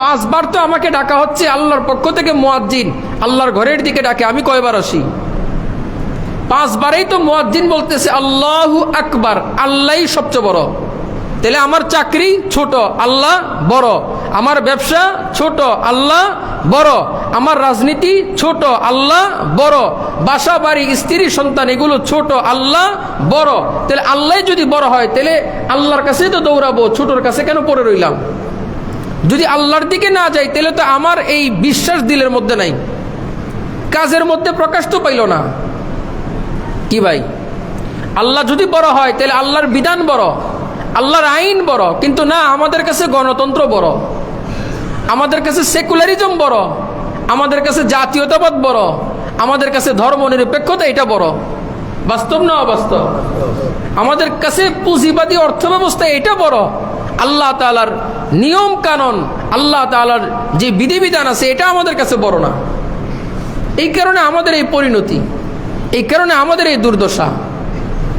5 বার তো আমাকে ডাকা হচ্ছে আল্লাহর পক্ষ থেকে, মুয়াজ্জিন আল্লাহর ঘরের দিকে ডাকে, আমি কয়বার আসি? 5 বারেই তো মুয়াজ্জিন বলতেছে আল্লাহু আকবার, আল্লাহই সবচেয়ে বড়। তাহলে আমার চাকরি ছোট, আল্লাহ বড়। আমার ব্যবসা ছোট, আল্লাহ বড়। আমার রাজনীতি ছোট, আল্লাহ বড়। বাসা বাড়ি স্ত্রী সন্তান এগুলো ছোট, আল্লাহ বড়। তাহলে আল্লাহ যদি বড় হয় তাহলে আল্লাহর কাছে তো দৌড়াবো, ছোটর কাছে কেন পড়ে রইলাম? যদি আল্লাহর দিকে না যাই তাহলে তো আমার এই বিশ্বাস দিলের মধ্যে নাই, কাজের মধ্যে প্রকাশ তো পাইল না। কি ভাই, আল্লাহ যদি বড় হয় তাহলে আল্লাহর বিধান বড়, আল্লাহর আইন বড়, কিন্তু না, আমাদের কাছে গণতন্ত্র বড়, আমাদের কাছে সেকুলারিজম বড়, আমাদের কাছে জাতীয়তাবাদ বড়, আমাদের কাছে ধর্ম নিরপেক্ষতা এটা বড়। বাস্তব না অবাস্তব? আমাদের কাছে পুঁজিবাদী অর্থ ব্যবস্থা এটা বড়। আল্লাহ তাআলার নিয়ম কানুন, আল্লাহ তাআলার যে বিধিবিধান আছে এটা আমাদের কাছে বড় না। এই কারণে আমাদের এই পরিণতি, এই কারণে আমাদের এই দুর্দশা।